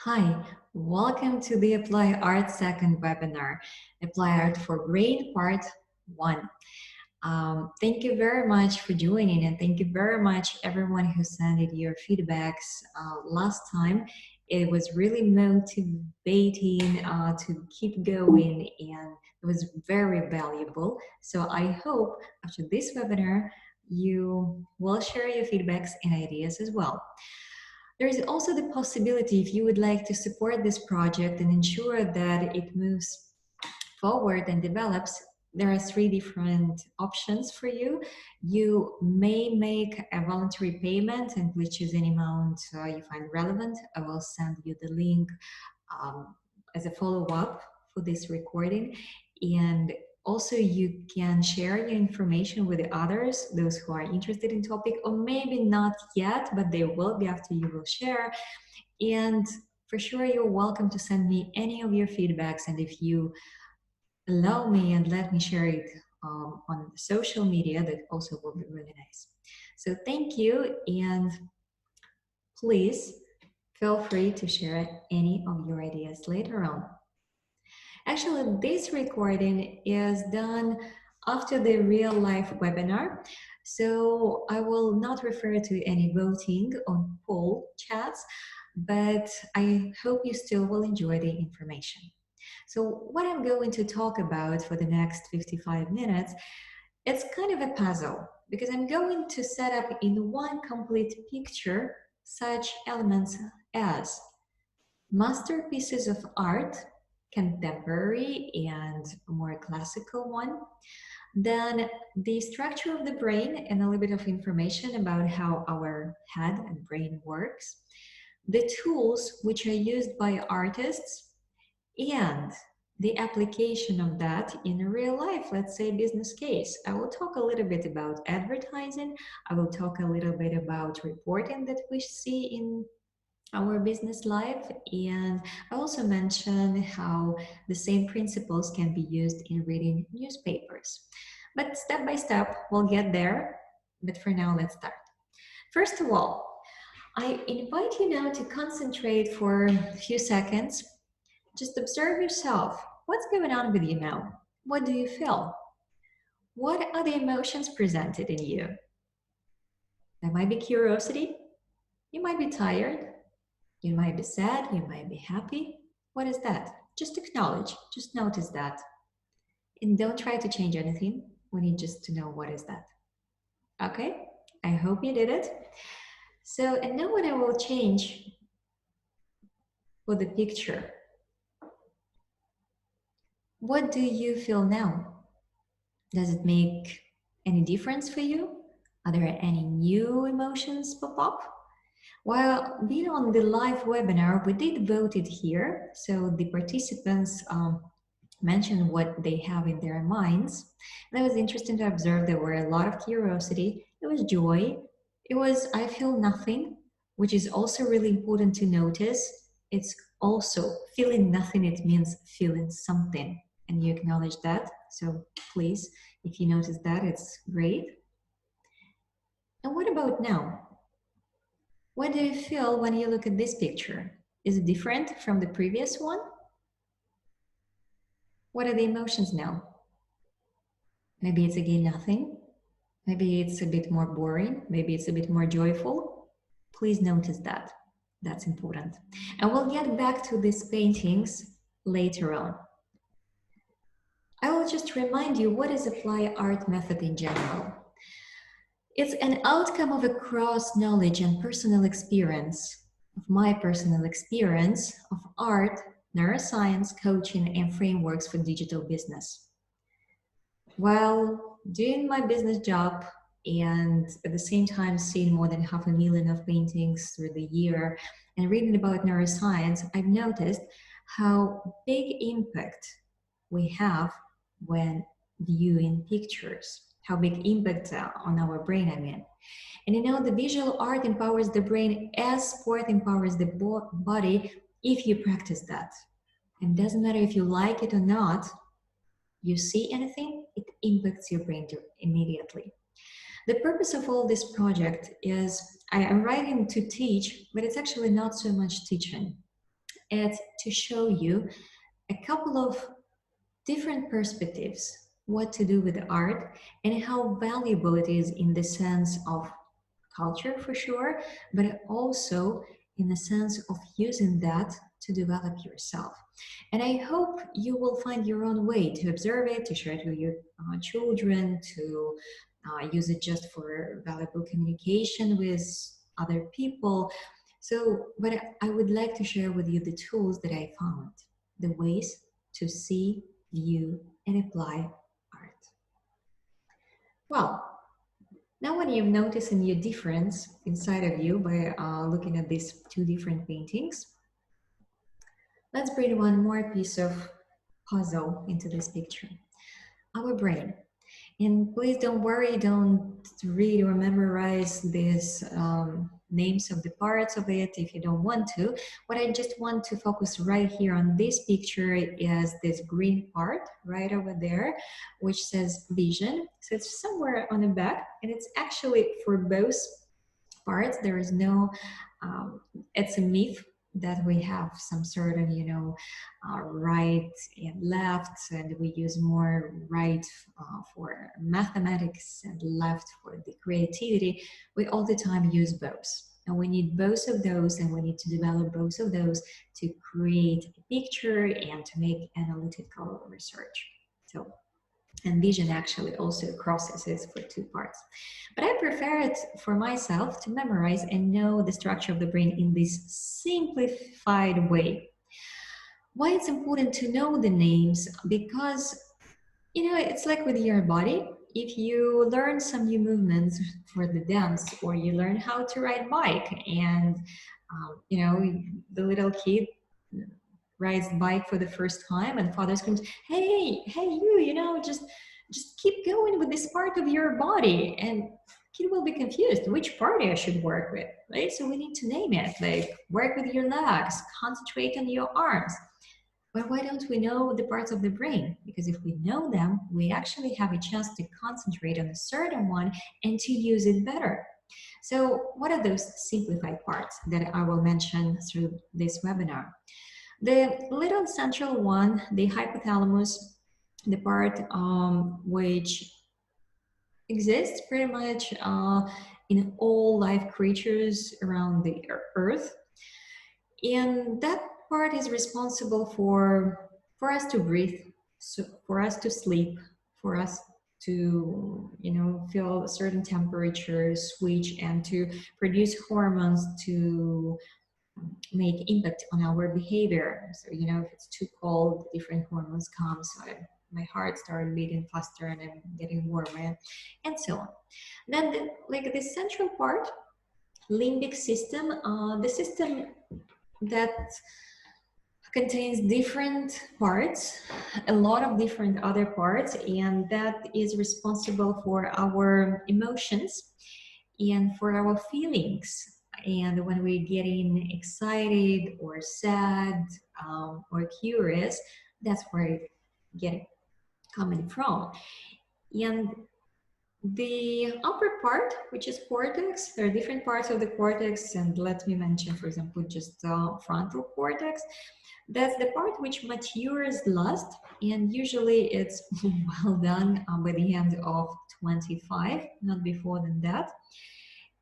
Hi, welcome to the ApplyArt second webinar, ApplyArt for Brain Part 1. Thank you very much for joining, and thank you very much everyone who sent in your feedbacks last time. It was really motivating to keep going, and it was very valuable. So I hope after this webinar, you will share your feedbacks and ideas as well. There is also the possibility, if you would like to support this project and ensure that it moves forward and develops, there are 3 different options for you. You may make a voluntary payment and please choose any amount you find relevant. I will send you the link as a follow-up for this recording. And also you can share your information with the others, those who are interested in topic, or maybe not yet, but they will be after you will share. And for sure, you're welcome to send me any of your feedbacks. And if you allow me and let me share it on social media, that also will be really nice. So thank you, and please feel free to share any of your ideas later on. Actually, this recording is done after the real life webinar, so I will not refer to any voting on poll chats, but I hope you still will enjoy the information. So what I'm going to talk about for the next 55 minutes, it's kind of a puzzle, because I'm going to set up in one complete picture such elements as masterpieces of art, contemporary and more classical one, then the structure of the brain and a little bit of information about how our head and brain works, the tools which are used by artists, and the application of that in a real life, let's say business case. I will talk a little bit about advertising. I will talk a little bit about reporting that we see in our business life, and I also mentioned how the same principles can be used in reading newspapers. But step by step, we'll get there. But for now, let's start. First of all, I invite you now to concentrate for a few seconds. Just observe yourself. What's going on with you now? What do you feel? What are the emotions presented in you? There might be curiosity. You might be tired. You might be sad, you might be happy. What is that? Just acknowledge, just notice that. And don't try to change anything. We need just to know what is that. Okay, I hope you did it. So, and now what I will change for the picture. What do you feel now? Does it make any difference for you? Are there any new emotions pop up? While being on the live webinar, we did vote it here. So the participants mentioned what they have in their minds. And it was interesting to observe there were a lot of curiosity. It was joy. It was, I feel nothing, which is also really important to notice. It's also feeling nothing. It means feeling something. And you acknowledge that. So please, if you notice that, it's great. And what about now? What do you feel when you look at this picture? Is it different from the previous one? What are the emotions now? Maybe it's again nothing. Maybe it's a bit more boring. Maybe it's a bit more joyful. Please notice that. That's important. And we'll get back to these paintings later on. I will just remind you, what is ApplyArt method in general? It's an outcome of a cross knowledge and personal experience, of my personal experience of art, neuroscience, coaching, and frameworks for digital business. While doing my business job and at the same time seeing more than 500,000 of paintings through the year and reading about neuroscience, I've noticed how big impact we have when viewing pictures. How big impact on our brain, I mean. And you know, the visual art empowers the brain as sport empowers the body if you practice that. And it doesn't matter if you like it or not, you see anything, it impacts your brain immediately. The purpose of all this project is, I am writing to teach, but it's actually not so much teaching. It's to show you a couple of different perspectives, what to do with art and how valuable it is in the sense of culture for sure, but also in the sense of using that to develop yourself. And I hope you will find your own way to observe it, to share it with your children, to use it just for valuable communication with other people. So, but I would like to share with you the tools that I found, the ways to see, view, and apply art. Well, now when you've noticed a new difference inside of you by looking at these two different paintings, let's bring one more piece of puzzle into this picture, our brain. And please don't worry, don't read or memorize these names of the parts of it if you don't want to. What I just want to focus right here on this picture is this green part right over there, which says vision. So it's somewhere on the back, and it's actually for both parts. There is no, it's a myth that we have some sort of, right and left, and we use more right for mathematics and left for the creativity. We all the time use both. And we need both of those, and we need to develop both of those to create a picture and to make analytical research. So, and vision actually also crosses for two parts. But I prefer it for myself to memorize and know the structure of the brain in this simplified way. Why it's important to know the names? Because, it's like with your body. If you learn some new movements for the dance, or you learn how to ride bike, and, the little kid rides bike for the first time and father screams, hey you, just keep going with this part of your body, and kid will be confused which part I should work with, right? So we need to name it, like work with your legs, concentrate on your arms. But why don't we know the parts of the brain? Because if we know them, we actually have a chance to concentrate on a certain one and to use it better. So what are those simplified parts that I will mention through this webinar? The little central one, the hypothalamus, the part which exists pretty much in all life creatures around the earth. And that part is responsible for us to breathe, so for us to sleep, for us to feel a certain temperature switch, and to produce hormones to make impact on our behavior. So, if it's too cold, different hormones come. So my heart started beating faster and I'm getting warmer, and so on. Then the central part, limbic system, the system that contains different parts, a lot of different other parts, and that is responsible for our emotions and for our feelings. And when we're getting excited or sad or curious, that's where it get coming from. And the upper part, which is cortex, there are different parts of the cortex, and let me mention, for example, just frontal cortex. That's the part which matures last, and usually it's well done by the end of 25, not before than that.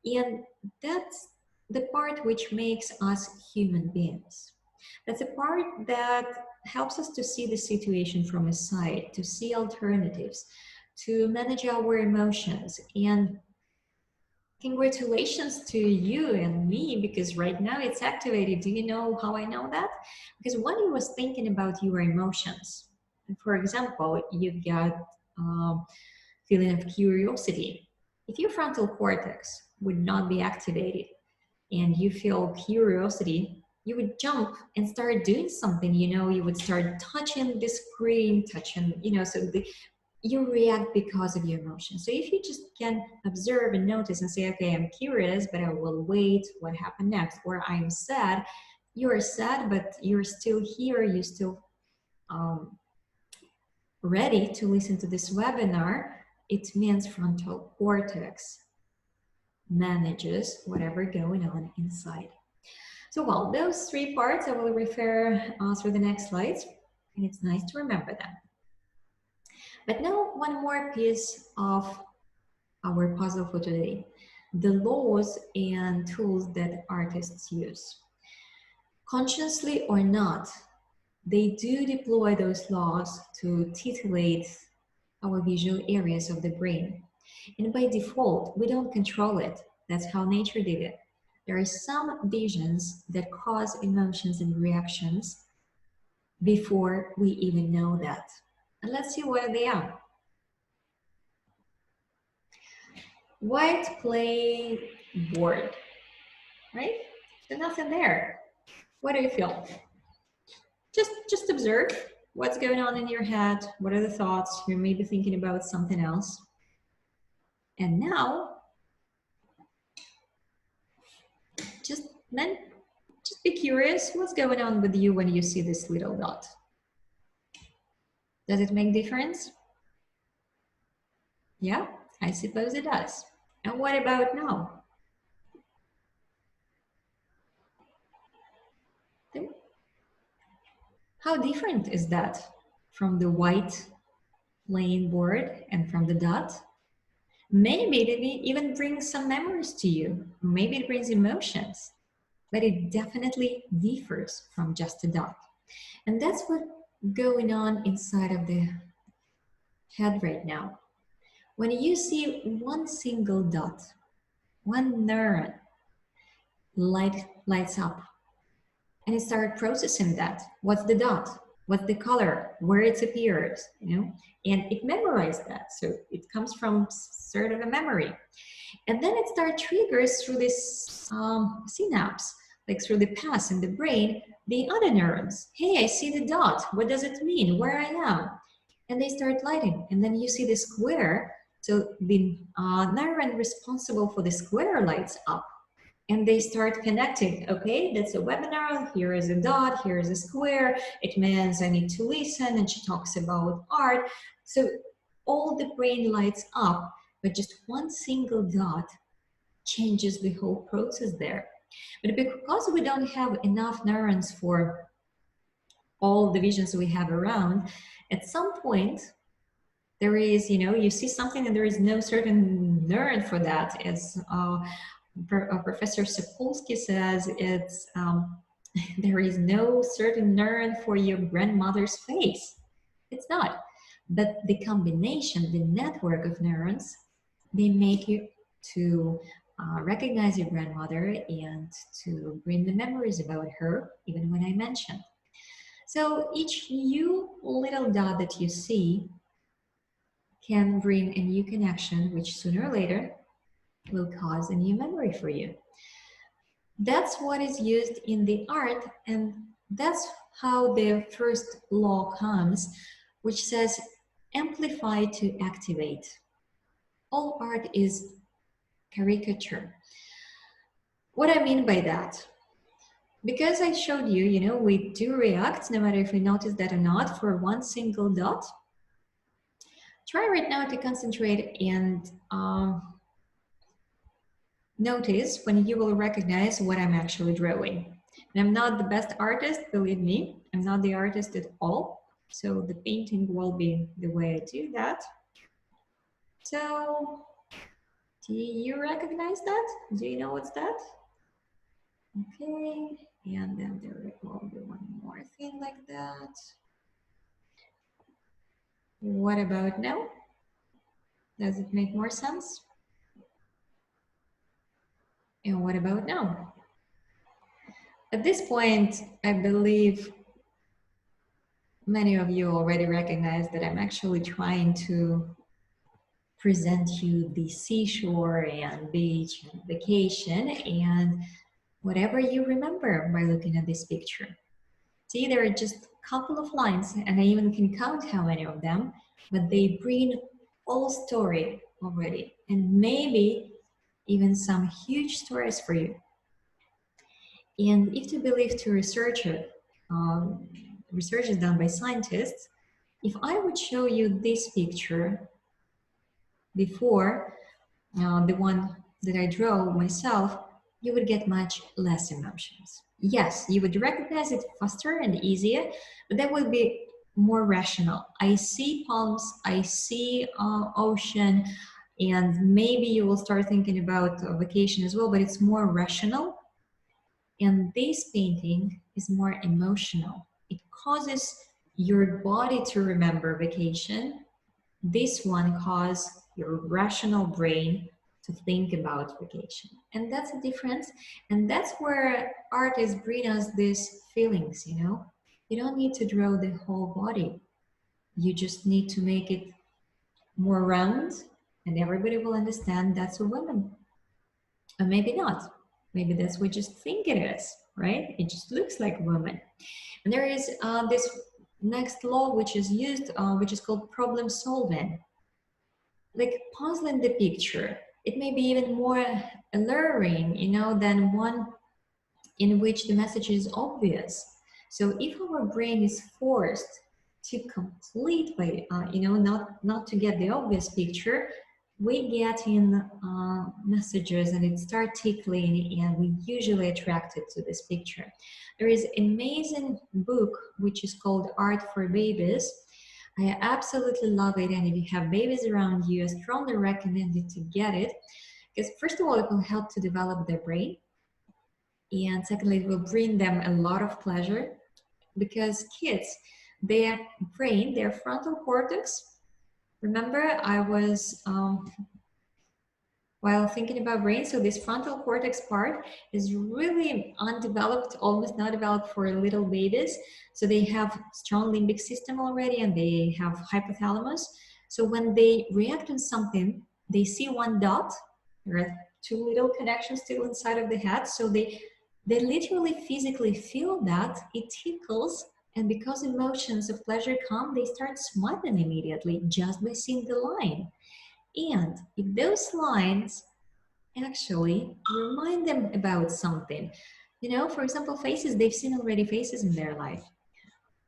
And that's the part which makes us human beings. That's a part that helps us to see the situation from a side, to see alternatives, to manage our emotions. And congratulations to you and me, because right now it's activated. Do you know how I know that? Because when you was thinking about your emotions, for example, you got feeling of curiosity. If your frontal cortex would not be activated and you feel curiosity, you would jump and start doing something. You would start touching the screen, you react because of your emotions. So if you just can observe and notice and say, okay, I'm curious, but I will wait, what happened next? Or I'm sad, you're sad, but you're still here, you're still ready to listen to this webinar. It means frontal cortex manages whatever going on inside. So well, those three parts I will refer through the next slides, and it's nice to remember them. But now one more piece of our puzzle for today, the laws and tools that artists use. Consciously or not, they do deploy those laws to titillate our visual areas of the brain. And by default, we don't control it. That's how nature did it. There are some visions that cause emotions and reactions before we even know that. And let's see what they are. White clay board, right? There's nothing there. What do you feel? Just observe what's going on in your head. What are the thoughts? You may be thinking about something else. And now, just then, just be curious. What's going on with you when you see this little dot? Does it make difference? Yeah, I suppose it does. And what about now? How different is that from the white plain board and from the dot? Maybe it even brings some memories to you. Maybe it brings emotions, but it definitely differs from just a dot. And that's what's going on inside of the head right now. When you see one single dot, one neuron lights up, and it starts processing that. What's the dot? What's the color? Where it appears, you know? And it memorized that. So it comes from sort of a memory. And then it starts triggers through this synapse, like through the paths in the brain, the other neurons. Hey, I see the dot. What does it mean? Where I am? And they start lighting. And then you see the square. So the neuron responsible for the square lights up. And they start connecting. Okay, that's a webinar. Here is a dot. Here is a square. It means I need to listen. And she talks about art. So all the brain lights up, but just one single dot changes the whole process there. But because we don't have enough neurons for all the visions we have around, at some point, there is, you see something and there is no certain neuron for that. As Professor Sapolsky says, it's there is no certain neuron for your grandmother's face. It's not. But the combination, the network of neurons, they make you to recognize your grandmother and to bring the memories about her, even when I mentioned. So each new little dot that you see can bring a new connection, which sooner or later will cause a new memory for you. That's what is used in the art, and that's how the first law comes, which says amplify to activate. All art is caricature. What I mean by that, because I showed you, we do react, no matter if we notice that or not, for one single dot. Try right now to concentrate and notice when you will recognize what I'm actually drawing. And I'm not the best artist, believe me, I'm not the artist at all. So the painting will be the way I do that. So, do you recognize that? Do you know what's that? Okay, and then there will be one more thing like that. What about now? Does it make more sense? And what about now? At this point, I believe many of you already recognize that I'm actually trying to present you the seashore and beach and vacation and whatever you remember by looking at this picture. See, there are just a couple of lines, and I even can count how many of them, but they bring all story already, and maybe even some huge stories for you. And if to believe to researcher, research is done by scientists, if I would show you this picture before the one that I draw myself, you would get much less emotions. Yes, you would recognize it faster and easier, but that will be more rational. I see palms, I see ocean, and maybe you will start thinking about vacation as well, but it's more rational. And this painting is more emotional. It causes your body to remember vacation. This one causes your rational brain to think about vacation. And that's a difference. And that's where artists bring us these feelings, you know? You don't need to draw the whole body. You just need to make it more round, and everybody will understand that's a woman. Or maybe not. Maybe that's what you just think it is, right? It just looks like a woman. And there is this next law which is used, which is called problem solving. Like puzzling the picture. It may be even more alluring, you know, than one in which the message is obvious. So if our brain is forced to completely, you know, not to get the obvious picture, we get in messages and it starts tickling, and we usually attracted to this picture. There is an amazing book which is called Art for Babies. I absolutely love it, and if you have babies around you, I strongly recommend you to get it, because first of all, it will help to develop their brain, and secondly, it will bring them a lot of pleasure, because kids, their brain, their frontal cortex, remember I was while thinking about brain, so this frontal cortex part is really undeveloped, almost not developed for little babies. So they have strong limbic system already, and they have hypothalamus. So when they react on something, they see one dot. There are two little connections still inside of the head. So they literally physically feel that it tickles, and because emotions of pleasure come, they start smiling immediately just by seeing the line. And if those lines actually remind them about something, you know, for example, faces, they've seen already faces in their life,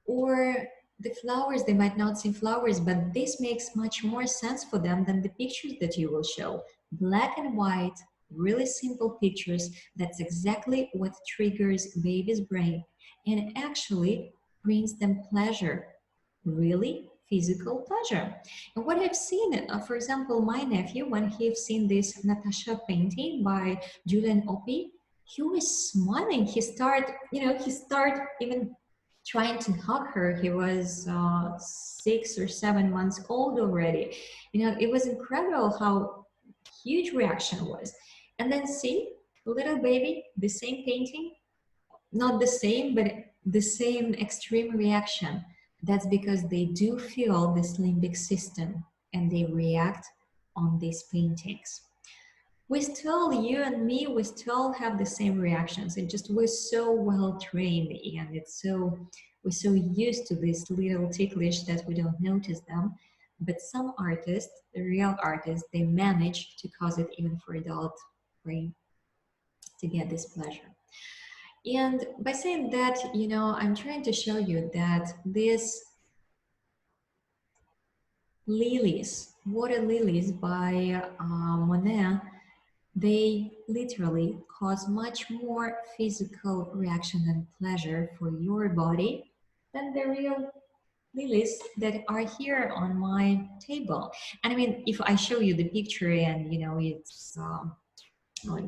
or the flowers, they might not see flowers, but this makes much more sense for them than the pictures that you will show. Black and white, really simple pictures, that's exactly what triggers baby's brain and actually brings them pleasure, really physical pleasure. And what I've seen, for example, my nephew, when he's seen this Natasha painting by Julian Opie, he was smiling. He started, you know, he started even trying to hug her. He was 6 or 7 months old already. You know, it was incredible how huge reaction was. And then see, little baby, the same painting, not the same, but the same extreme reaction. That's because they do feel this limbic system and they react on these paintings. We still, you and me, we still have the same reactions. It just, we're so well trained, and it's so, we're so used to this little ticklish that we don't notice them. But some artists, the real artists, they manage to cause it even for adult brain to get this pleasure. And by saying that, you know, I'm trying to show you that these lilies, water lilies by Monet, they literally cause much more physical reaction and pleasure for your body than the real lilies that are here on my table. And I mean, if I show you the picture and, you know, it's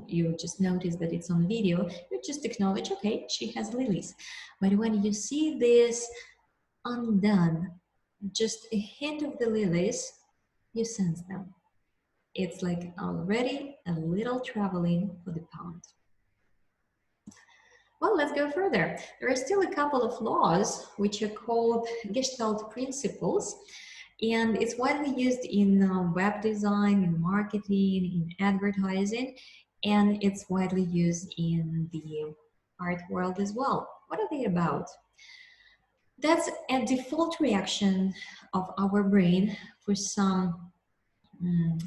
you just notice that it's on video, you just acknowledge, okay, she has lilies. But when you see this undone, just a hint of the lilies, you sense them. It's like already a little traveling for the pound. Well, let's go further. There are still a couple of laws which are called Gestalt principles, and it's widely used in web design, in marketing, in advertising, and it's widely used in the art world as well. What are they about? That's a default reaction of our brain for some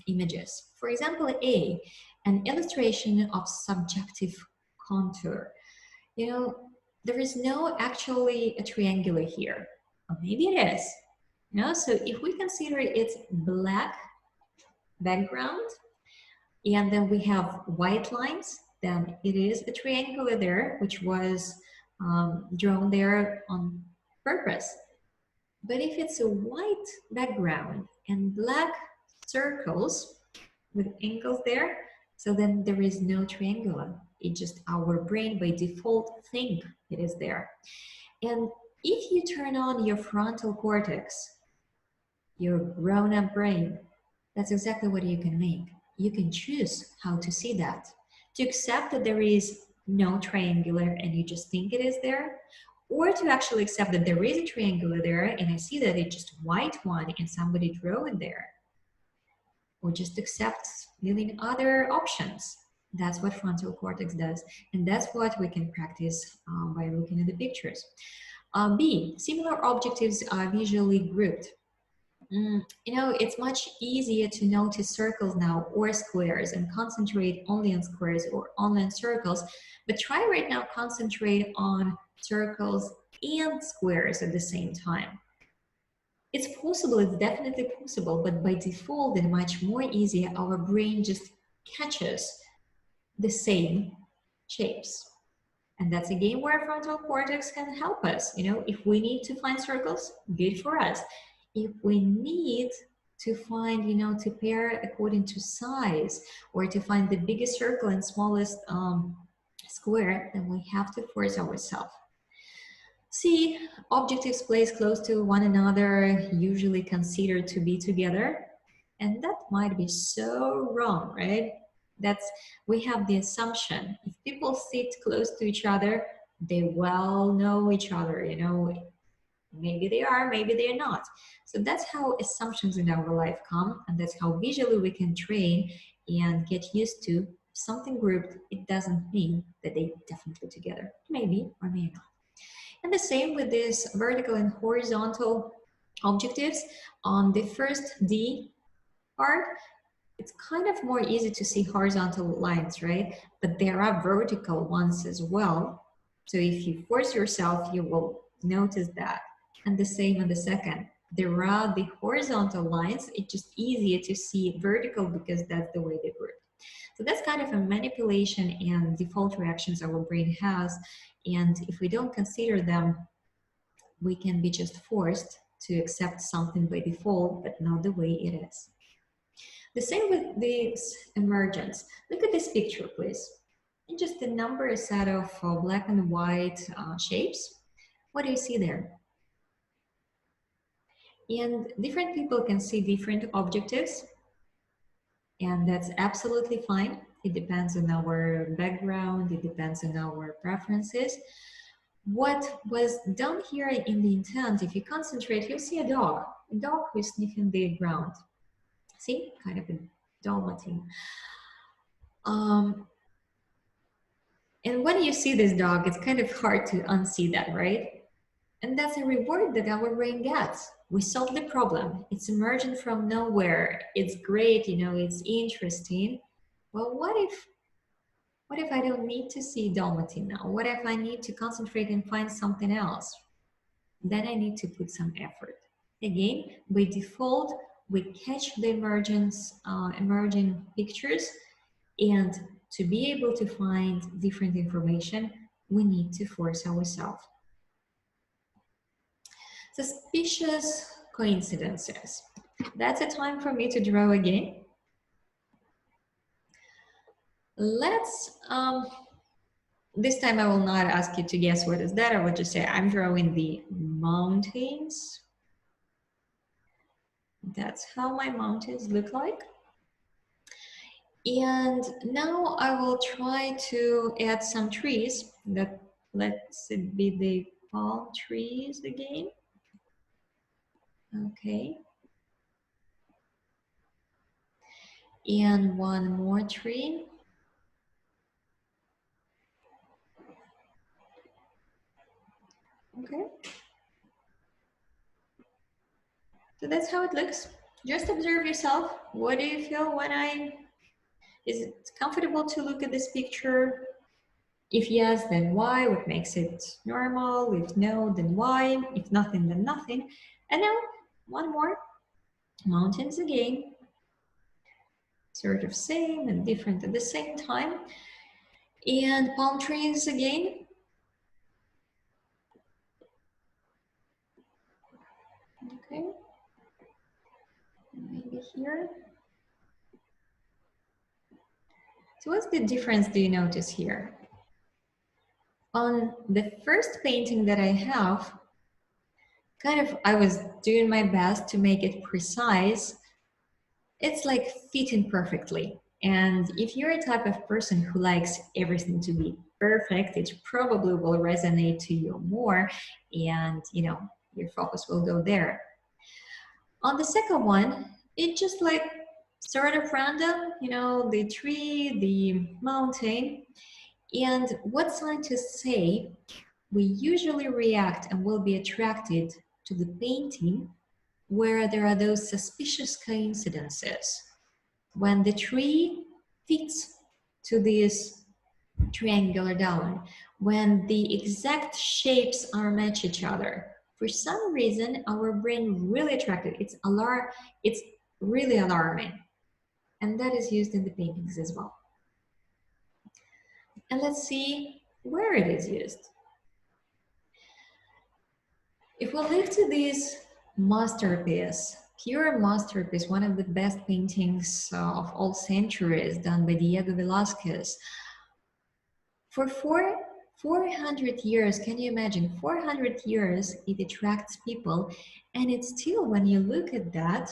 images. For example, A, an illustration of subjective contour. You know, there is no actually a triangular here. Or maybe it is. You know, so if we consider it's black background, and then we have white lines, then it is a triangle there, which was drawn there on purpose. But if it's a white background and black circles with angles there, so then there is no triangle. It just our brain by default think it is there. And if you turn on your frontal cortex, your grown-up brain, that's exactly what you can make. You can choose how to see that. To accept that there is no triangular and you just think it is there, or to actually accept that there is a triangular there and I see that it's just white one and somebody drew it there. Or just accept million other options. That's what frontal cortex does. And that's what we can practice by looking at the pictures. B, similar objectives are visually grouped. It's much easier to notice circles now or squares and concentrate only on squares or only on circles. But try right now, concentrate on circles and squares at the same time. It's possible, it's definitely possible, but by default, it's much more easier. Our brain just catches the same shapes. And that's a game where frontal cortex can help us. If we need to find circles, good for us. If we need to find, to pair according to size or to find the biggest circle and smallest square, then we have to force ourselves. See, objectives placed close to one another, usually considered to be together. And that might be so wrong, right? We have the assumption if people sit close to each other, they well know each other, maybe they are, maybe they're not. So that's how assumptions in our life come, and that's how visually we can train and get used to something grouped. It doesn't mean that they definitely together, maybe or maybe not. And the same with this vertical and horizontal objectives. On the first D part, it's kind of more easy to see horizontal lines, right? But there are vertical ones as well. So if you force yourself, you will notice that. And the same on the second. There are the horizontal lines. It's just easier to see vertical because that's the way they work. So that's kind of a manipulation and default reactions our brain has. And if we don't consider them, we can be just forced to accept something by default, but not the way it is. The same with this emergence. Look at this picture, please. And just a number set of black and white shapes. What do you see there? And different people can see different objectives, and that's absolutely fine. It depends on our background, it depends on our preferences. What was done here in the intent, if you concentrate, you'll see a dog who is sniffing the ground. See, kind of a Dalmatian. And when you see this dog, it's kind of hard to unsee that, right? And that's a reward that our brain gets. We solved the problem. It's emergent from nowhere. It's great, it's interesting. Well, what if I don't need to see Dalmatian now? What if I need to concentrate and find something else? Then I need to put some effort. Again, by default, we catch the emerging pictures, and to be able to find different information, we need to force ourselves. Suspicious coincidences. That's a time for me to draw again. Let's, this time I will not ask you to guess what is that. I will just say I'm drawing the mountains. That's how my mountains look like. And now I will try to add some trees. Let's be the palm trees again. Okay. And one more tree. Okay. So that's how it looks. Just observe yourself. What do you feel when is it comfortable to look at this picture? If yes, then why? What makes it normal? If no, then why? If nothing, then nothing. And now, one more. Mountains again. Sort of same and different at the same time. And palm trees again. Okay, maybe here. So what's the difference do you notice here? On the first painting that I have, I was doing my best to make it precise. It's like fitting perfectly. And if you're a type of person who likes everything to be perfect, it probably will resonate to you more, and your focus will go there. On the second one, it just like sort of random, the tree, the mountain. And what scientists say, we usually react and will be attracted to the painting where there are those suspicious coincidences. When the tree fits to this triangular down, when the exact shapes are match each other, for some reason our brain really attracted. It's really alarming, and that is used in the paintings as well. And let's see where it is used. If we look to this masterpiece, pure masterpiece, one of the best paintings of all centuries done by Diego Velázquez, for 400 years, can you imagine? 400 years it attracts people, and it's still, when you look at that,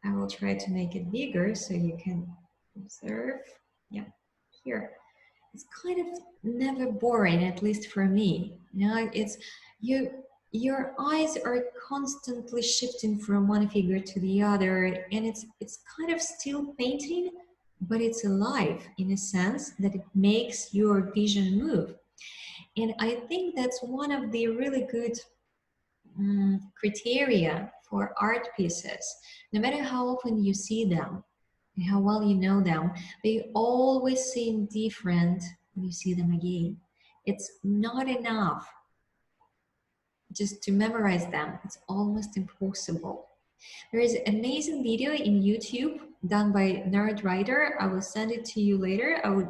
I will try to make it bigger so you can observe. Yeah, here. It's kind of never boring, at least for me. It's your eyes are constantly shifting from one figure to the other, and it's kind of still painting, but it's alive in a sense that it makes your vision move. And I think that's one of the really good criteria for art pieces. No matter how often you see them and how well you know them, they always seem different when you see them again. It's not enough just to memorize them. It's almost impossible. There is an amazing video in YouTube done by Nerd Writer. I will send it to you later. I would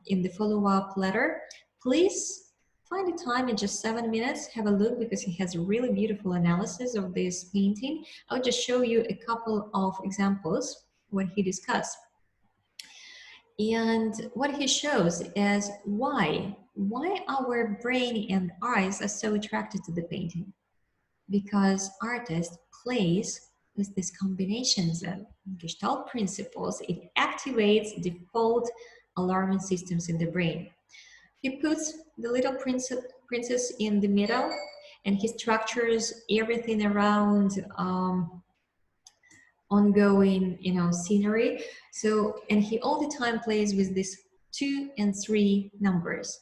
in the follow-up letter. Please find a time in just 7 minutes, have a look, because he has a really beautiful analysis of this painting. I'll just show you a couple of examples what he discussed. And what he shows is why our brain and eyes are so attracted to the painting. Because artist plays with these combinations of Gestalt principles. It activates default alarming systems in the brain. He puts the little princess in the middle, and he structures everything around ongoing, scenery. So, and he all the time plays with these 2 and 3 numbers.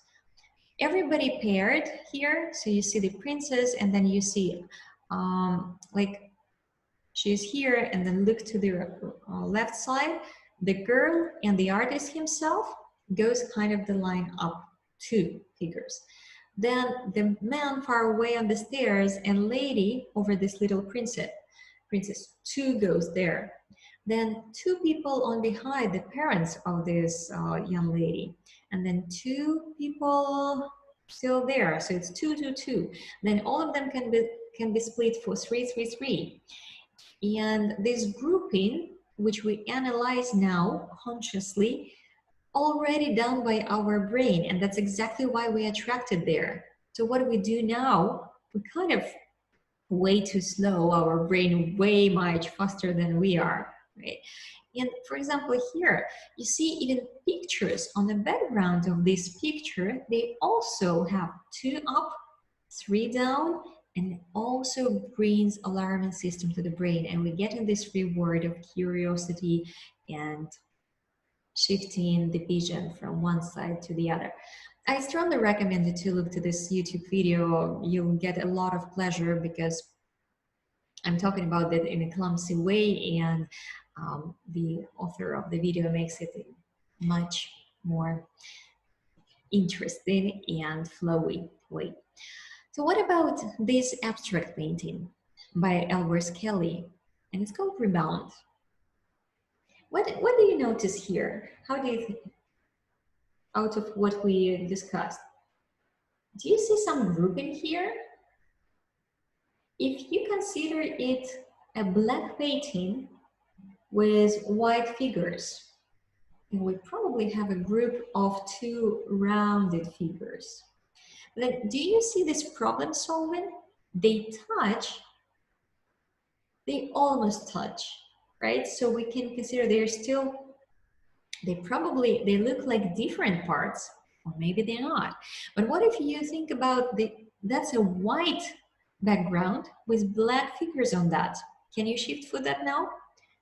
Everybody paired here, so you see the princess, and then you see like she's here, and then look to the left side, the girl and the artist himself goes kind of the line up 2 figures. Then the man far away on the stairs and lady over this little princess 2 goes there. Then 2 people on behind, the parents of this young lady, and then 2 people still there. So it's 2, 2, 2. Then all of them can be split for 3, 3, 3. And this grouping, which we analyze now consciously, already done by our brain, and that's exactly why we attracted there. So what we do now, we kind of way too slow, our brain way much faster than we are, right? And for example, here, you see even pictures on the background of this picture, they also have 2 up, 3 down, and it also brings alarming system to the brain, and we get in this reward of curiosity and shifting the vision from one side to the other. I strongly recommend you to look to this YouTube video. You'll get a lot of pleasure because I'm talking about that in a clumsy way, and the author of the video makes it much more interesting and flowy way. So what about this abstract painting by Elvis Kelly? And it's called Rebound. What do you notice here? How do you think, out of what we discussed? Do you see some grouping here? If you consider it a black painting with white figures, and we probably have a group of two rounded figures. Then do you see this problem solving? They touch, they almost touch, right? So we can consider they look like different parts, or maybe they're not. But what if you think about that's a white background with black figures on that. Can you shift for that now?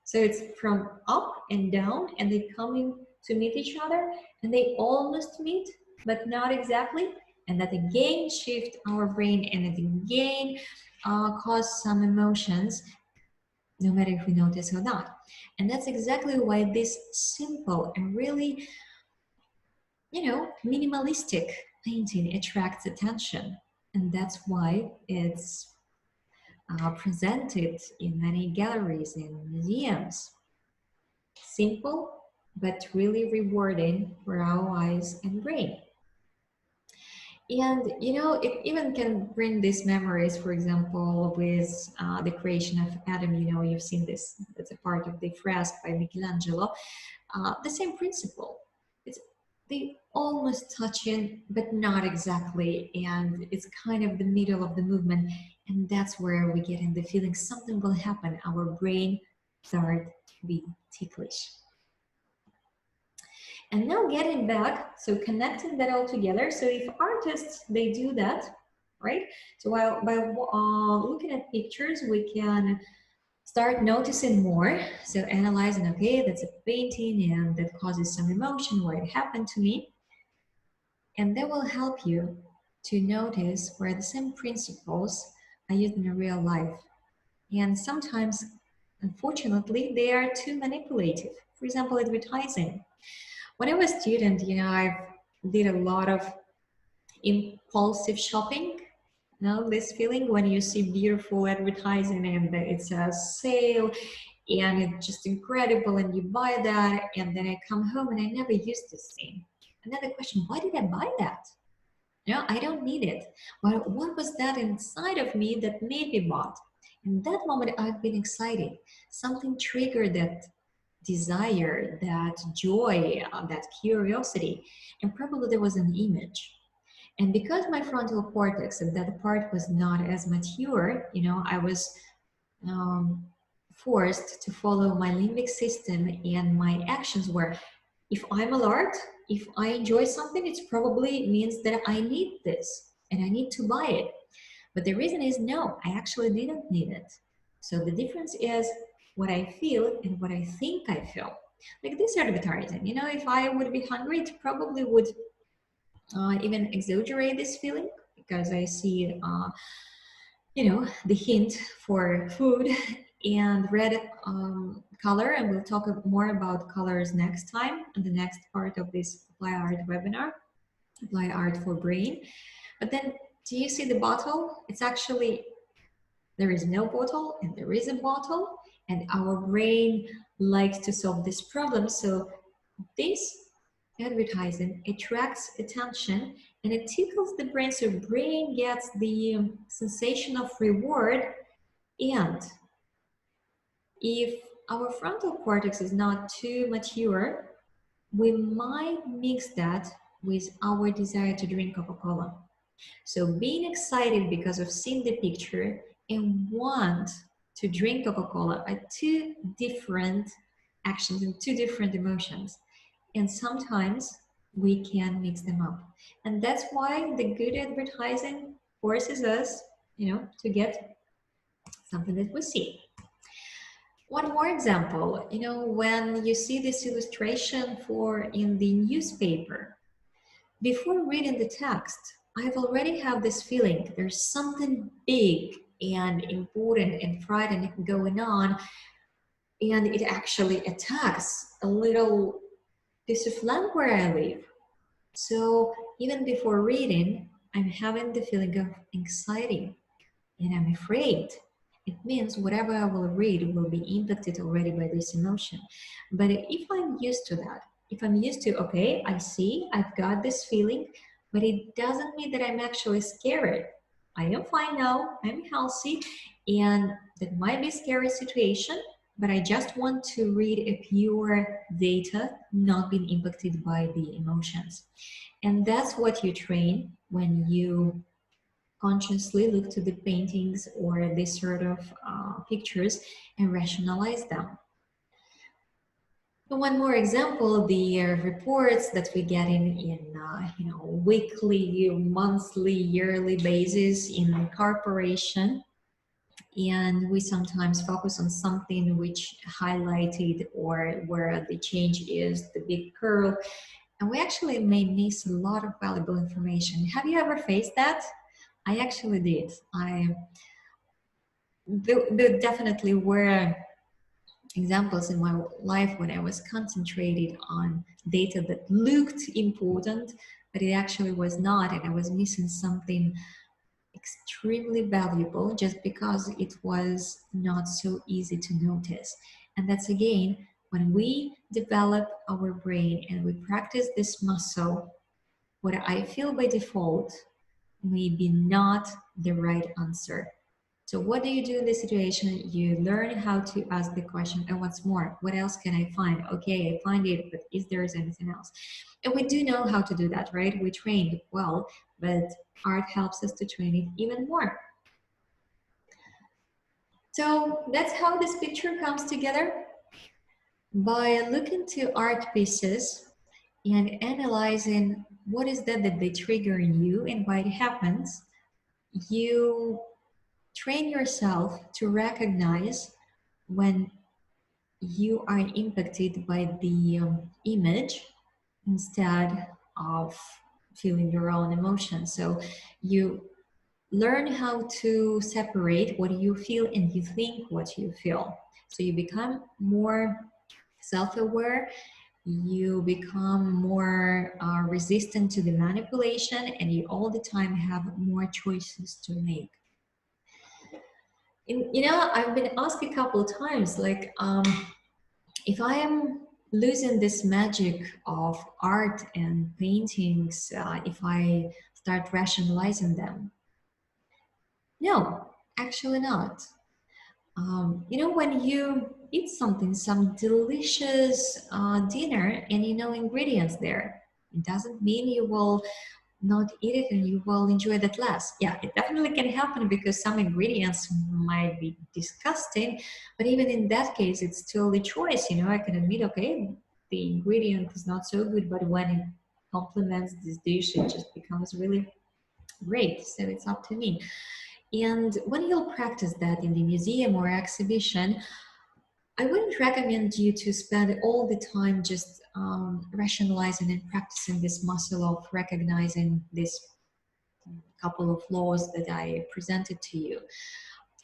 So it's from up and down, and they coming to meet each other, and they almost meet, but not exactly. And that again shift our brain, and it again cause some emotions, no matter if we notice or not. And that's exactly why this simple and really, minimalistic painting attracts attention. And that's why it's presented in many galleries and museums. Simple, but really rewarding for our eyes and brain. And it even can bring these memories, for example, with the creation of Adam. You've seen this, it's a part of the fresco by Michelangelo. The same principle. It's they almost touching, but not exactly. And it's kind of the middle of the movement. And that's where we get in the feeling something will happen. Our brain start being ticklish. And now getting back, so connecting that all together. So if artists, they do that, right? So by looking at pictures, we can start noticing more. So analyzing, okay, that's a painting and that causes some emotion, where it happened to me. And that will help you to notice where the same principles are used in real life. And sometimes, unfortunately, they are too manipulative. For example, advertising. When I was a student, I did a lot of impulsive shopping. This feeling when you see beautiful advertising and it's a sale and it's just incredible and you buy that, and then I come home and I never use this thing. Another question, why did I buy that? I don't need it. But what was that inside of me that made me bought? In that moment, I've been excited. Something triggered that desire, that joy, that curiosity, and probably there was an image. And because my frontal cortex at that part was not as mature, I was um, forced to follow my limbic system, and my actions were, if I'm alert, if I enjoy something, it probably means that I need this and I need to buy it. But the reason is no, I actually didn't need it. So the difference is what I feel and what I think I feel. Like this advertising, if I would be hungry, it probably would even exaggerate this feeling because I see, the hint for food and red color. And we'll talk more about colors next time in the next part of this ApplyArt webinar, ApplyArt for Brain. But then, do you see the bottle? It's actually, there is no bottle and there is a bottle, and our brain likes to solve this problem. So this advertising attracts attention and it tickles the brain, so brain gets the sensation of reward. And if our frontal cortex is not too mature, we might mix that with our desire to drink Coca-Cola. So being excited because of seeing the picture and want to drink Coca-Cola are two different actions and two different emotions. And sometimes we can mix them up. And that's why the good advertising forces us, to get something that we see. One more example, when you see this illustration in the newspaper, before reading the text, I've already have this feeling there's something big and important and frightening going on, and it actually attacks a little piece of land where I live. So even before reading, I'm having the feeling of anxiety and I'm afraid. It means whatever I will read will be impacted already by this emotion. But if I'm used to that, if I'm used to, okay, I see, I've got this feeling, but it doesn't mean that I'm actually scared. I am fine now, I'm healthy, and that might be a scary situation, but I just want to read a pure data, not being impacted by the emotions. And that's what you train when you consciously look to the paintings or this sort of pictures and rationalize them. So one more example, the reports that we get in weekly, monthly, yearly basis in corporation, and we sometimes focus on something which highlighted or where the change is the big curve, and we actually may miss a lot of valuable information. Have you ever faced that? I actually did. There definitely were examples in my life when I was concentrated on data that looked important, but it actually was not, and I was missing something extremely valuable just because it was not so easy to notice. And that's again, when we develop our brain and we practice this muscle, what I feel by default may be not the right answer. So what do you do in this situation? You learn how to ask the question, and what's more, what else can I find? Okay, I find it, but is there anything else? And we do know how to do that, right? We trained well, but art helps us to train it even more. So that's how this picture comes together. By looking to art pieces and analyzing what is that they trigger in you and why it happens, you train yourself to recognize when you are impacted by the image instead of feeling your own emotions. So you learn how to separate what you feel and you think what you feel. So you become more self-aware, you become more resistant to the manipulation, and you all the time have more choices to make. I've been asked a couple of times, like, if I am losing this magic of art and paintings, if I start rationalizing them. No, actually not. When you eat something, some delicious dinner, and you know ingredients there, it doesn't mean you will not eat it and you will enjoy that less. Yeah, it definitely can happen because some ingredients might be disgusting, but even in that case, it's still a choice. I can admit, okay, the ingredient is not so good, but when it complements this dish, it just becomes really great. So it's up to me. And when you'll practice that in the museum or exhibition, I wouldn't recommend you to spend all the time just rationalizing and practicing this muscle of recognizing this couple of laws that I presented to you.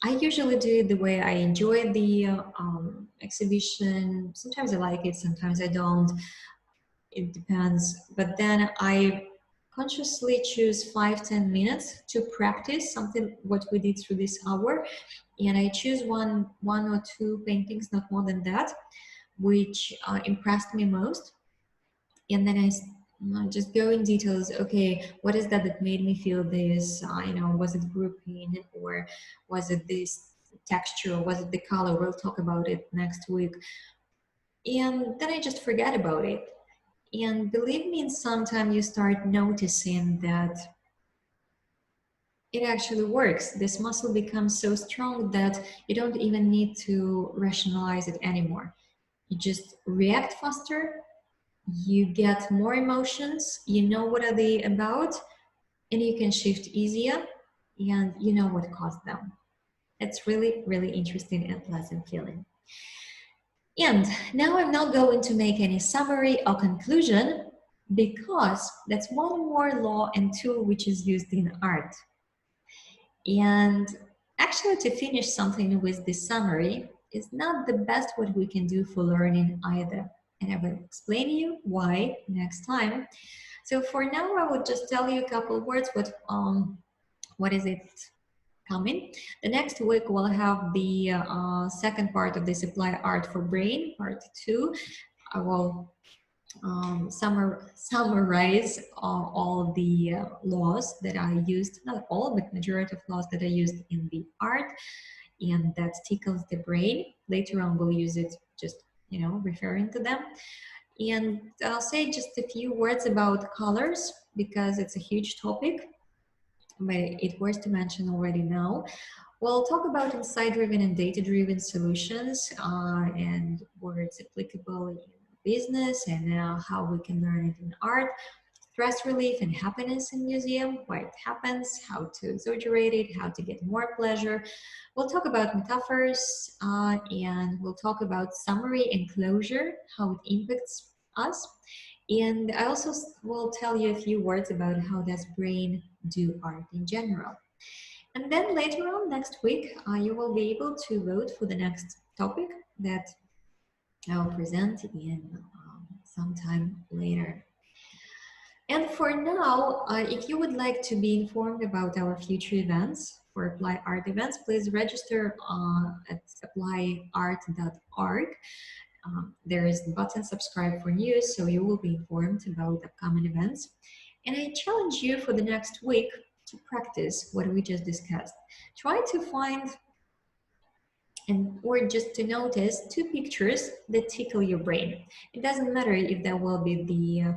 I usually do it the way I enjoy the exhibition. Sometimes I like it, sometimes I don't. It depends. But then I consciously choose 5-10 minutes to practice something what we did through this hour, and I choose one or two paintings, not more than that, which impressed me most, and then I just go in details. Okay, what is that made me feel this? Was it grouping, or was it this texture, or was it the color? We'll talk about it next week. And then I just forget about it. And believe me, in some time you start noticing that it actually works. This muscle becomes so strong that you don't even need to rationalize it anymore. You just react faster, you get more emotions, you know what are they about, and you can shift easier, and you know what caused them. It's really, really interesting and pleasant feeling. And now I'm not going to make any summary or conclusion, because that's one more law and tool which is used in art. And actually, to finish something with this summary is not the best what we can do for learning either. And I will explain you why next time. So for now, I would just tell you a couple words. What is it? coming. The next week we'll have the second part of this Apply Art for Brain, part 2. I will summarize all the laws that I used, not all, but majority of laws that I used in the art, and that tickles the brain. Later on, we'll use it just, referring to them. And I'll say just a few words about colors because it's a huge topic, but it was to mention already now. We'll talk about insight-driven and data-driven solutions and where it's applicable in business and how we can learn it in art, stress relief and happiness in museum, why it happens, how to exaggerate it, how to get more pleasure. We'll talk about metaphors and we'll talk about summary and closure, how it impacts us. And I also will tell you a few words about how does brain do art in general. And then later on next week, you will be able to vote for the next topic that I'll present in sometime later. And for now, if you would like to be informed about our future events for Apply Art events, please register at applyart.org. There is the button subscribe for news, so you will be informed about upcoming events. And I challenge you for the next week to practice what we just discussed. Try to find or just to notice 2 pictures that tickle your brain. It doesn't matter if that will be the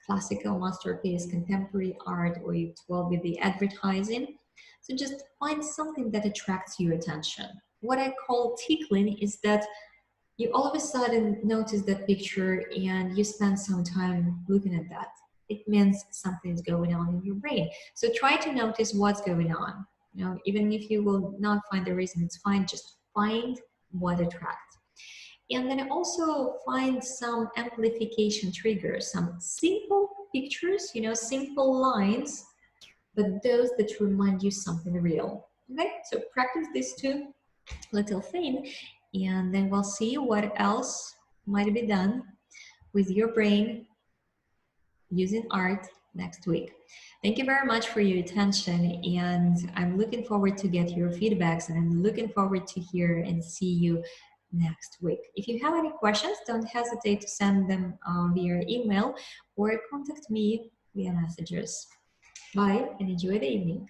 classical masterpiece, contemporary art, or it will be the advertising. So just find something that attracts your attention. What I call tickling is that you all of a sudden notice that picture and you spend some time looking at that. It means something's going on in your brain. So try to notice what's going on. Even if you will not find the reason, it's fine. Just find what attracts. And then also find some amplification triggers, some simple pictures, simple lines, but those that remind you something real. Okay, so practice these 2 little things, and then we'll see what else might be done with your brain using art next week. Thank you very much for your attention, and I'm looking forward to get your feedbacks, and I'm looking forward to hear and see you next week. If you have any questions, don't hesitate to send them via email or contact me via messages. Bye and enjoy the evening.